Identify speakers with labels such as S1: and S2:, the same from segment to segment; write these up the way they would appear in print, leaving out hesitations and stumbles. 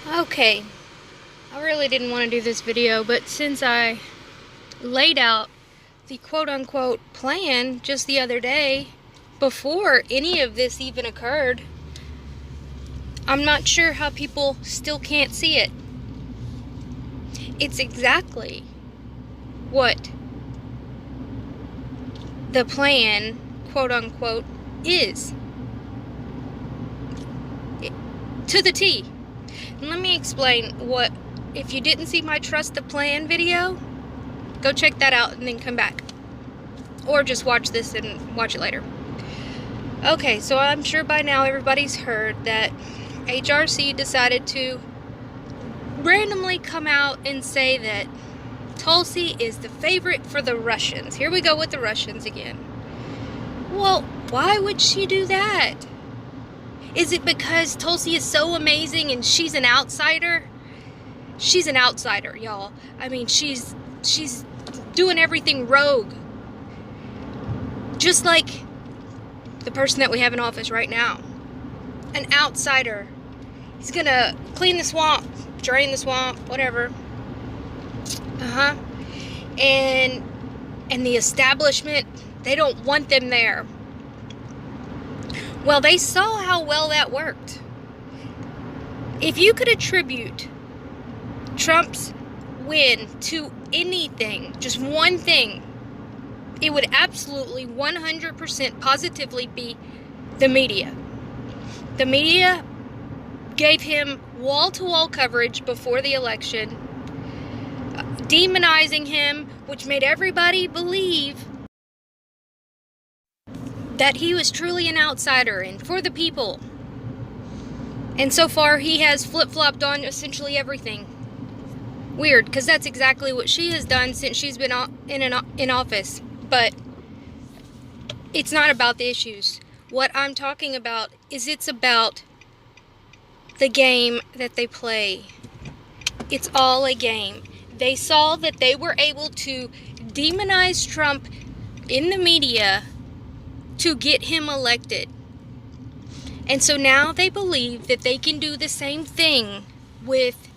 S1: Okay, I really didn't want to do this video, but since I laid out the quote-unquote plan just the other day, before any of this even occurred, I'm not sure how people still can't see it. It's exactly what the plan, quote-unquote, is. To the T. And let me explain what, if you didn't see my Trust the Plan video, go check that out and then come back. Or just watch this and watch it later. Okay, so I'm sure by now everybody's heard that HRC decided to randomly come out and say that Tulsi is the favorite for the Russians. Here we go with the Russians again. Well, why would she do that? Is it because Tulsi is so amazing and she's an outsider? She's an outsider, y'all. I mean, she's doing everything rogue. Just like the person that we have in office right now. An outsider. He's gonna clean the swamp, drain the swamp, whatever. And the establishment, they don't want them there. Well, they saw how well that worked. If you could attribute Trump's win to anything, just one thing, it would absolutely 100% positively be the media. The media gave him wall-to-wall coverage before the election, demonizing him, which made everybody believe that he was truly an outsider and for the people. And so far, he has flip-flopped on essentially everything. Weird, because that's exactly what she has done since she's been in office. But it's not about the issues. What I'm talking about is it's about the game that they play. It's all a game. They saw that they were able to demonize Trump in the media to get him elected. And so now they believe that they can do the same thing with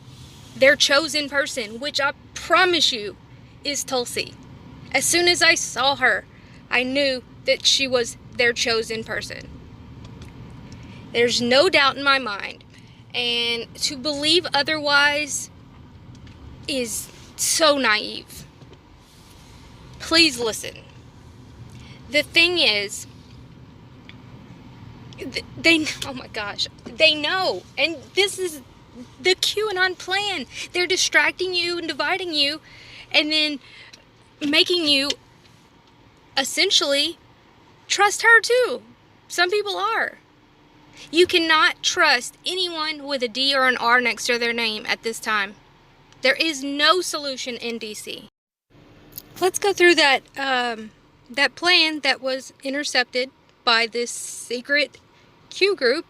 S1: their chosen person, which I promise you is Tulsi. As soon as I saw her, I knew that she was their chosen person. There's no doubt in my mind. And to believe otherwise is so naive. Please listen. The thing is, oh my gosh, they know. And this is the QAnon plan. They're distracting you and dividing you and then making you essentially trust her too. Some people are. You cannot trust anyone with a D or an R next to their name at this time. There is no solution in DC. Let's go through that that plan that was intercepted by this secret Q group,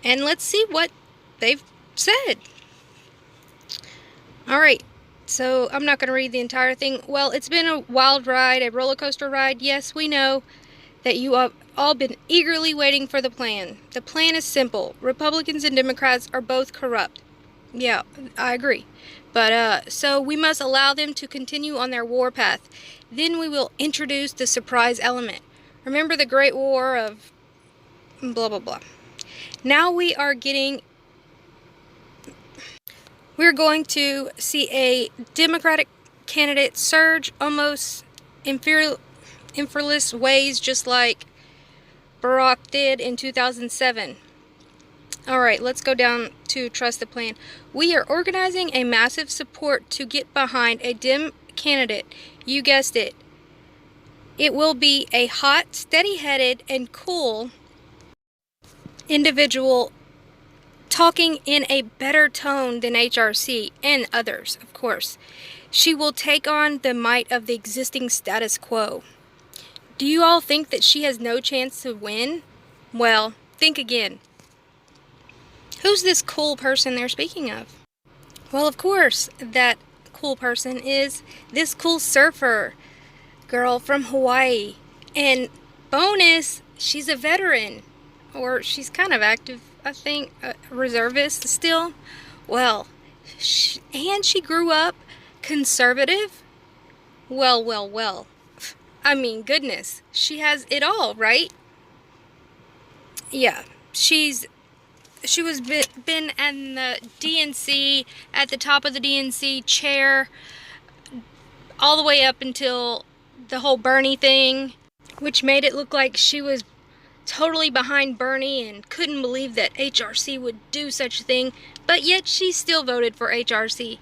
S1: and let's see what they've said. Alright, so I'm not going to read the entire thing. Well, it's been a wild ride, a roller coaster ride. Yes, we know that you have all been eagerly waiting for the plan. The plan is simple. Republicans and Democrats are both corrupt. Yeah, I agree. But, so we must allow them to continue on their war path. Then we will introduce the surprise element. Remember the Great War of blah, blah, blah. Now we're going to see a Democratic candidate surge almost in fearless ways, just like Barack did in 2007. Alright, let's go down to Trust the Plan. We are organizing a massive support to get behind a Dem candidate. You guessed it. It will be a hot, steady-headed, and cool individual talking in a better tone than HRC and others, of course. She will take on the might of the existing status quo. Do you all think that she has no chance to win? Well, think again. Who's this cool person they're speaking of? Well, of course, that cool person is this cool surfer girl from Hawaii. And bonus, she's a veteran. Or she's kind of active. I think, a reservist still. Well, and she grew up conservative. Well, well, well. I mean, goodness, she has it all, right? Yeah, she was been in the DNC, at the top of the DNC chair, all the way up until the whole Bernie thing, which made it look like she was totally behind Bernie and couldn't believe that HRC would do such a thing, but yet she still voted for HRC.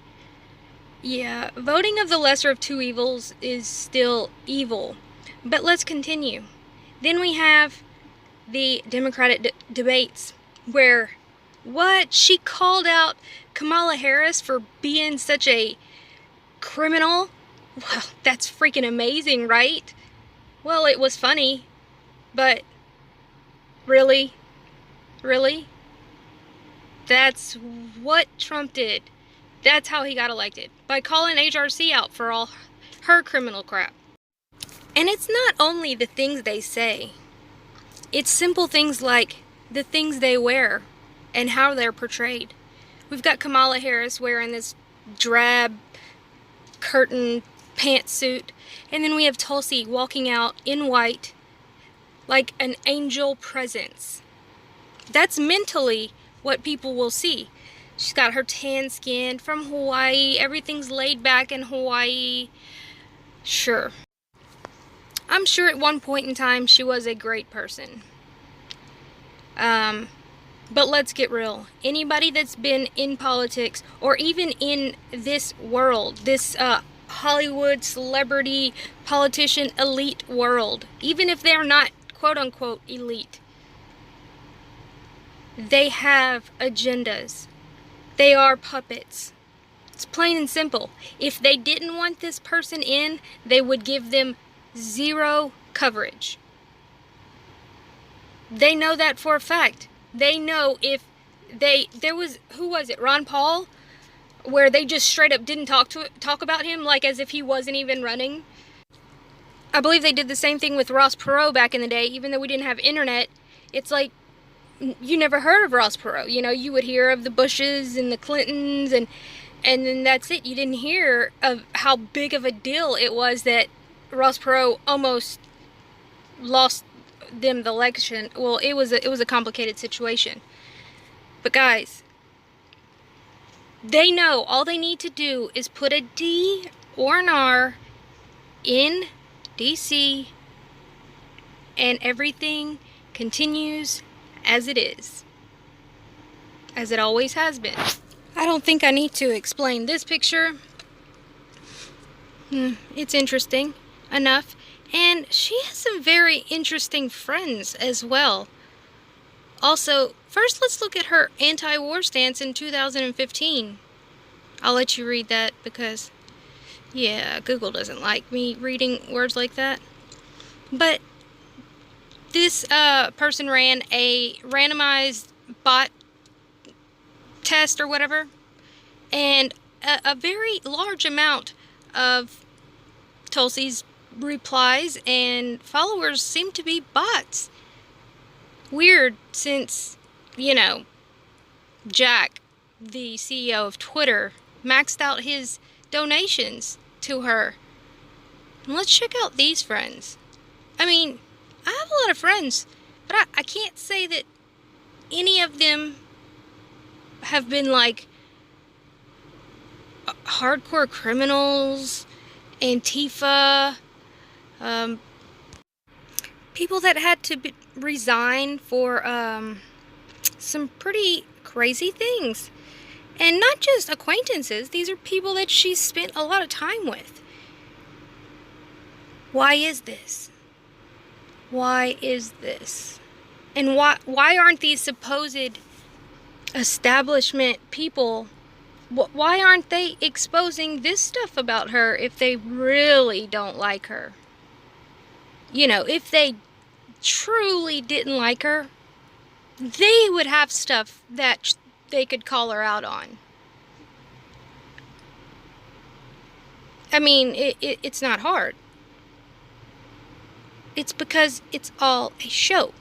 S1: Yeah, voting of the lesser of two evils is still evil. But let's continue. Then we have the Democratic debates, where she called out Kamala Harris for being such a criminal. Well, that's freaking amazing, right? Well, it was funny, but really? Really? That's what Trump did. That's how he got elected, by calling HRC out for all her criminal crap. And it's not only the things they say. It's simple things like the things they wear and how they're portrayed. We've got Kamala Harris wearing this drab curtain pantsuit, and then we have Tulsi walking out in white like an angel presence. That's mentally what people will see. She's got her tan skin from Hawaii. Everything's laid back in Hawaii. Sure. I'm sure at one point in time she was a great person. But let's get real. Anybody that's been in politics, or even in this world, this Hollywood celebrity politician elite world, even if they're not quote-unquote elite, they have agendas. They are puppets. It's plain and simple. If they didn't want this person in, they would give them zero coverage. They know that for a fact. They know if there was, who was it, Ron Paul, where they just straight up didn't talk about him, like as if he wasn't even running. I believe they did the same thing with Ross Perot back in the day. Even though we didn't have internet, it's like you never heard of Ross Perot. You know, you would hear of the Bushes and the Clintons, and then that's it. You didn't hear of how big of a deal it was that Ross Perot almost lost them the election. Well, it was a complicated situation. But guys, they know all they need to do is put a D or an R in DC, and everything continues as it is, as it always has been. I don't think I need to explain this picture. It's interesting enough. And she has some very interesting friends as well. Also, first let's look at her anti-war stance in 2015. I'll let you read that because, yeah, Google doesn't like me reading words like that. But this person ran a randomized bot test or whatever, and a very large amount of Tulsi's replies and followers seem to be bots. Weird, since, you know, Jack, the CEO of Twitter, maxed out his donations to her. And let's check out these friends. I mean, I have a lot of friends, but I can't say that any of them have been like hardcore criminals, Antifa, people that had to resign for some pretty crazy things. And not just acquaintances, these are people that she's spent a lot of time with. Why is this? Why is this? And why aren't these supposed establishment people, why aren't they exposing this stuff about her if they really don't like her? You know, if they truly didn't like her, they would have stuff that they could call her out on. I mean, it's not hard. It's because it's all a show.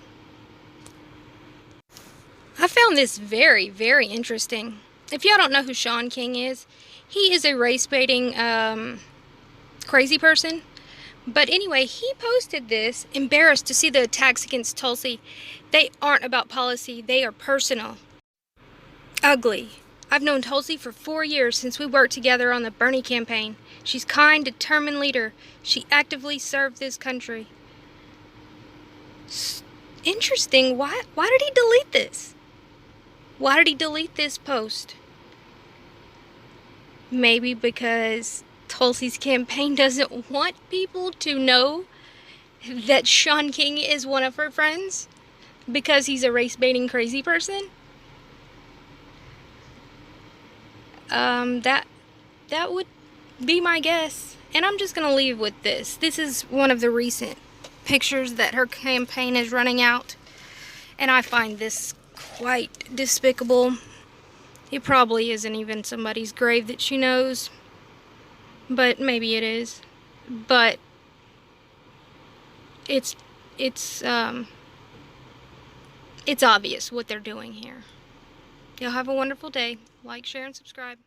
S1: I found this very, very interesting. If y'all don't know who Sean King is, he is a race baiting crazy person. But anyway, he posted this, embarrassed to see the attacks against Tulsi. They aren't about policy, they are personal. Ugly. I've known Tulsi for 4 years since we worked together on the Bernie campaign. She's kind, determined leader. She actively served this country. Interesting. Why did he delete this? Why did he delete this post? Maybe because Tulsi's campaign doesn't want people to know that Sean King is one of her friends because he's a race-baiting crazy person. That would be my guess. And I'm just gonna leave with this. This is one of the recent pictures that her campaign is running out, and I find this quite despicable. It probably isn't even somebody's grave that she knows, but maybe it is. But it's obvious what they're doing here. Y'all have a wonderful day. Like, share, and subscribe.